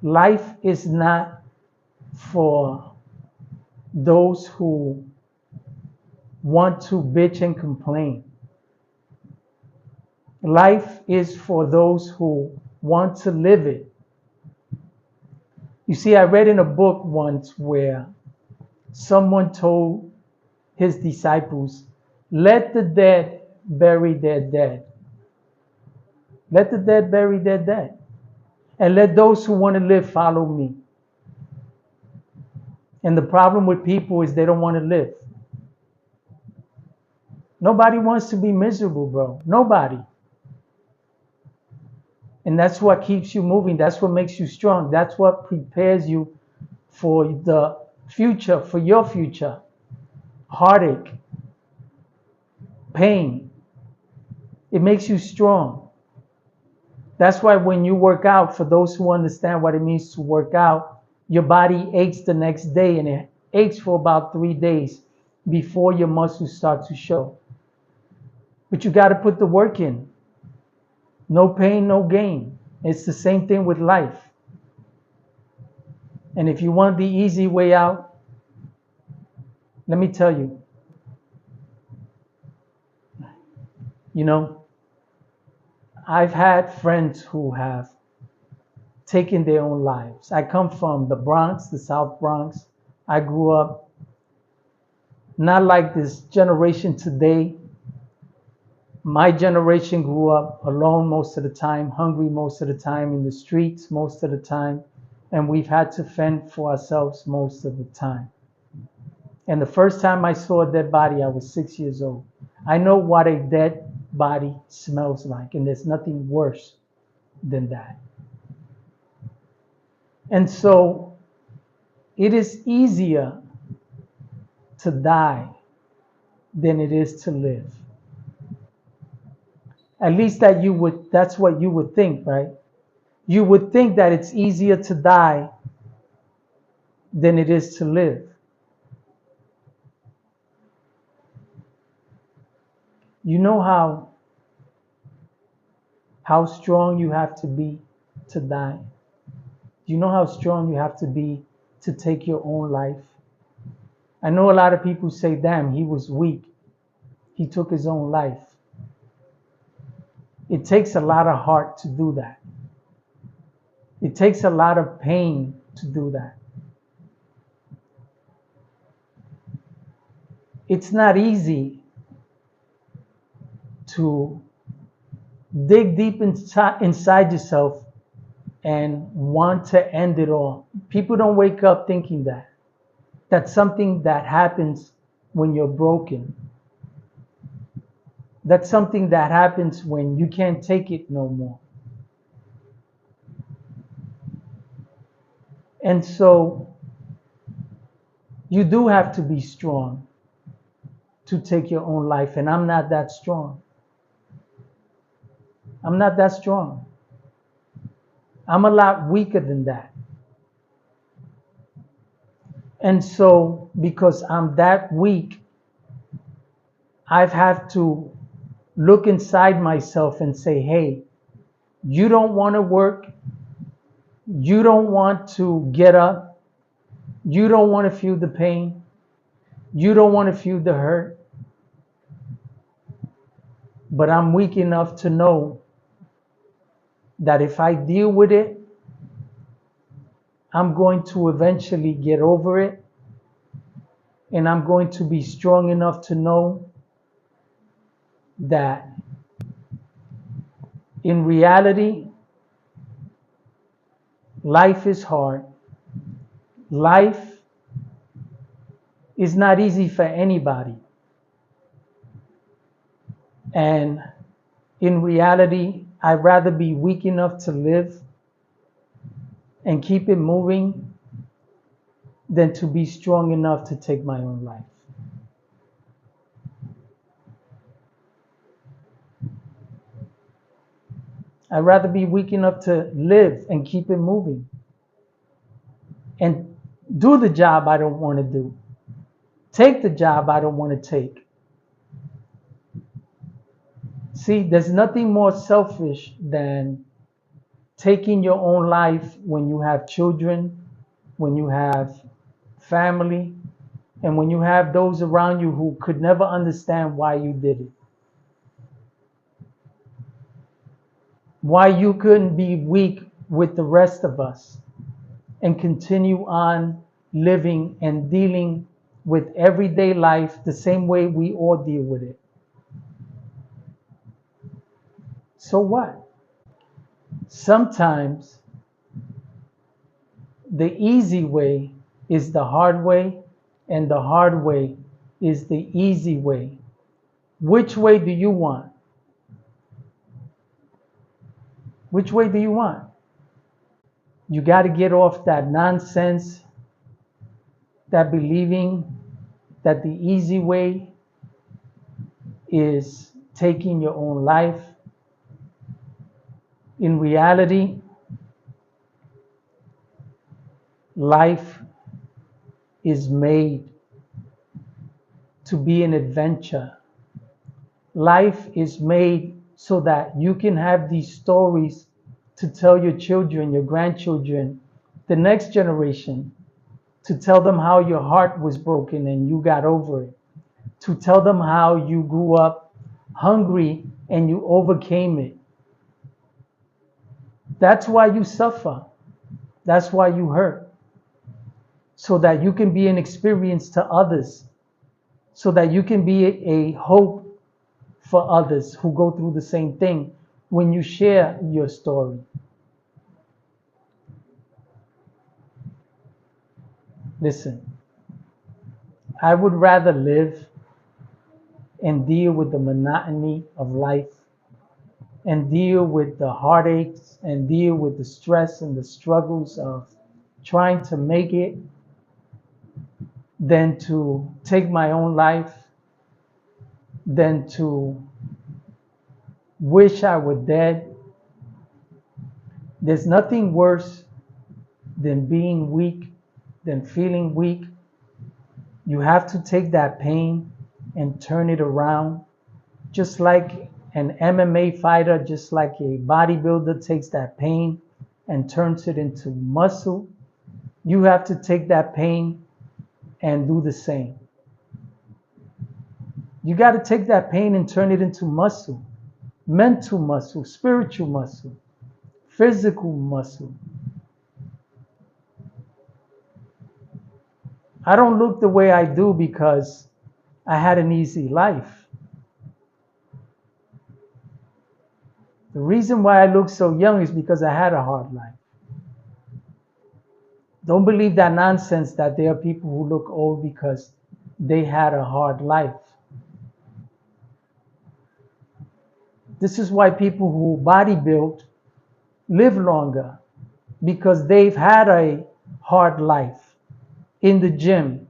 Life is not for those who want to bitch and complain. Life is for those who want to live it. You see, I read in a book once where someone told his disciples, let the dead bury their dead. Let the dead bury their dead. And let those who want to live follow me. And the problem with people is they don't want to live. Nobody wants to be miserable, bro. Nobody. And that's what keeps you moving. That's what makes you strong. That's what prepares you for the future, for your future. Heartache, pain. It makes you strong. That's why when you work out, for those who understand what it means to work out, your body aches the next day, and it aches for about 3 days before your muscles start to show. But you got to put the work in. No pain, no gain. It's the same thing with life. And if you want the easy way out, let me tell you, you know, I've had friends who have taken their own lives. I come from the Bronx, the South Bronx. I grew up not like this generation today. My generation grew up alone most of the time, hungry most of the time, in the streets most of the time, and we've had to fend for ourselves most of the time. And the first time I saw a dead body, I was 6 years old. I know what a dead body smells like, and there's nothing worse than that. And so it is easier to die than it is to live. At least that's what you would think, right? You would think that it's easier to die than it is to live. You know how strong you have to be to die? Do you know how strong you have to be to take your own life? I know a lot of people say, damn, he was weak. He took his own life. It takes a lot of heart to do that. It takes a lot of pain to do that. It's not easy to dig deep inside yourself and want to end it all. People don't wake up thinking that. That's something that happens when you're broken. That's something that happens when you can't take it no more. And so you do have to be strong to take your own life. And I'm not that strong. I'm not that strong. I'm a lot weaker than that. And so, because I'm that weak, I've had to look inside myself and say, hey, you don't want to work. You don't want to get up. You don't want to feel the pain. You don't want to feel the hurt. But I'm weak enough to know that if I deal with it, I'm going to eventually get over it. And I'm going to be strong enough to know that in reality, life is hard. Life is not easy for anybody. And in reality, I'd rather be weak enough to live and keep it moving than to be strong enough to take my own life. I'd rather be weak enough to live and keep it moving and do the job I don't want to do. Take the job I don't want to take. See, there's nothing more selfish than taking your own life when you have children, when you have family, and when you have those around you who could never understand why you did it. Why you couldn't be weak with the rest of us and continue on living and dealing with everyday life the same way we all deal with it. So what? Sometimes the easy way is the hard way, and the hard way is the easy way. Which way do you want? Which way do you want? You got to get off that nonsense, that believing that the easy way is taking your own life. In reality, life is made to be an adventure. Life is made so that you can have these stories to tell your children, your grandchildren, the next generation, to tell them how your heart was broken and you got over it, to tell them how you grew up hungry and you overcame it. That's why you suffer. That's why you hurt. So that you can be an experience to others, so that you can be a hope for others who go through the same thing when you share your story. Listen, I would rather live and deal with the monotony of life and deal with the heartaches and deal with the stress and the struggles of trying to make it than to take my own life, than to wish I were dead. There's nothing worse than being weak, than feeling weak. You have to take that pain and turn it around. Just like an MMA fighter, just like a bodybuilder takes that pain and turns it into muscle, you have to take that pain and do the same. You got to take that pain and turn it into muscle, mental muscle, spiritual muscle, physical muscle. I don't look the way I do because I had an easy life. The reason why I look so young is because I had a hard life. Don't believe that nonsense that there are people who look old because they had a hard life. This is why people who bodybuild live longer, because they've had a hard life. In the gym,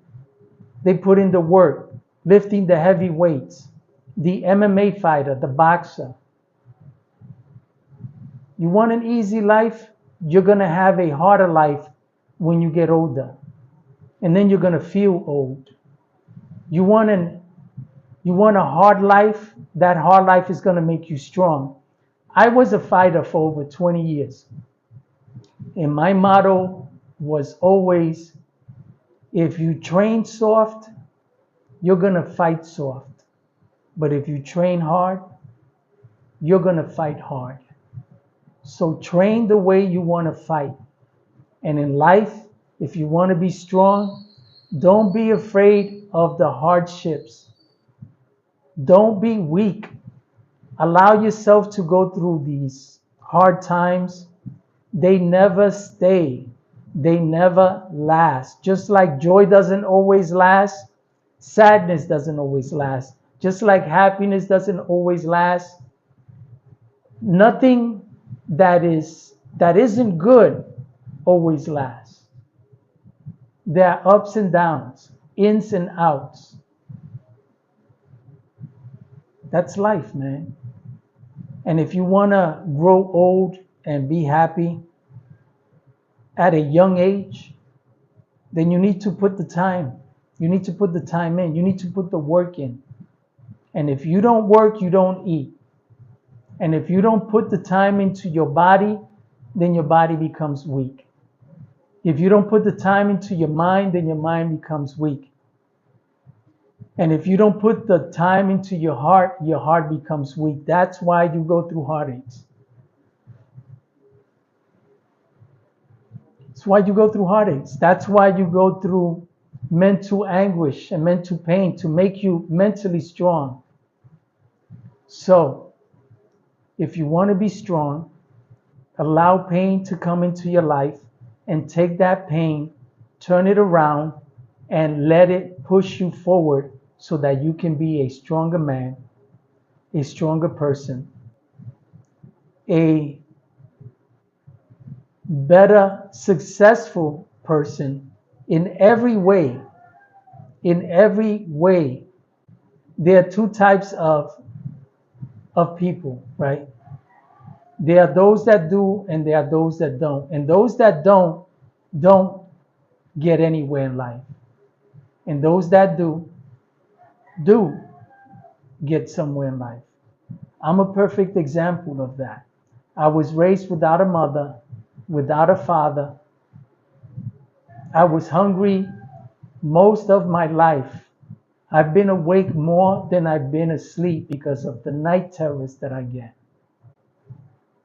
they put in the work, lifting the heavy weights. The MMA fighter, the boxer. You want an easy life? You're going to have a harder life when you get older. And then you're going to feel old. You want a hard life? That hard life is going to make you strong. I was a fighter for over 20 years. And my motto was always, if you train soft, you're going to fight soft. But if you train hard, you're going to fight hard. So train the way you want to fight. And in life, if you want to be strong, don't be afraid of the hardships. Don't be weak. Allow yourself to go through these hard times. They never stay. They never last. Just like joy doesn't always last, sadness doesn't always last. Just like happiness doesn't always last. Nothing that isn't good always lasts. There are ups and downs, ins and outs. That's life, man. And if you want to grow old and be happy at a young age, then you need to put the time. You need to put the time in. You need to put the work in. And if you don't work, you don't eat. And if you don't put the time into your body, then your body becomes weak. If you don't put the time into your mind, then your mind becomes weak. And if you don't put the time into your heart becomes weak. That's why you go through heartaches. That's why you go through heartaches. That's why you go through mental anguish and mental pain, to make you mentally strong. So, if you want to be strong, allow pain to come into your life and take that pain, turn it around, and let it push you forward so that you can be a stronger man, a stronger person, a better, successful person in every way. In every way. There are two types of people, right? There are those that do, and there are those that don't. And those that don't get anywhere in life. And those that do get somewhere in life. I'm a perfect example of that. I was raised without a mother, without a father. I was hungry most of my life. I've been awake more than I've been asleep because of the night terrors that I get.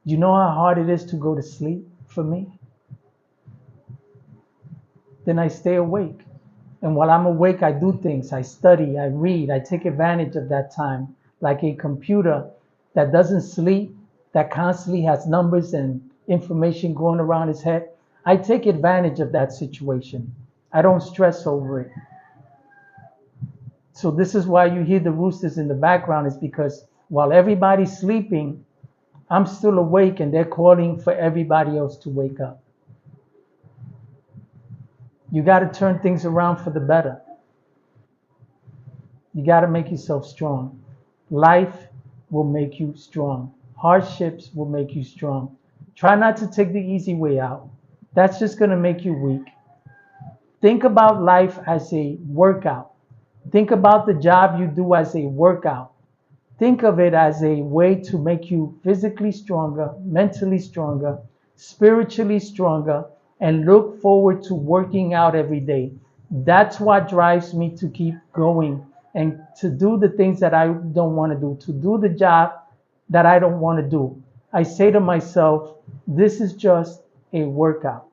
You know how hard it is to go to sleep for me? Then I stay awake. And while I'm awake, I do things. I study, I read, I take advantage of that time. Like a computer that doesn't sleep, that constantly has numbers and information going around his head. I take advantage of that situation. I don't stress over it. So this is why you hear the roosters in the background, is because while everybody's sleeping, I'm still awake and they're calling for everybody else to wake up. You got to turn things around for the better. You got to make yourself strong. Life will make you strong. Hardships will make you strong. Try not to take the easy way out. That's just going to make you weak. Think about life as a workout. Think about the job you do as a workout. Think of it as a way to make you physically stronger, mentally stronger, spiritually stronger, and look forward to working out every day. That's what drives me to keep going and to do the things that I don't want to do the job that I don't want to do. I say to myself, this is just a workout.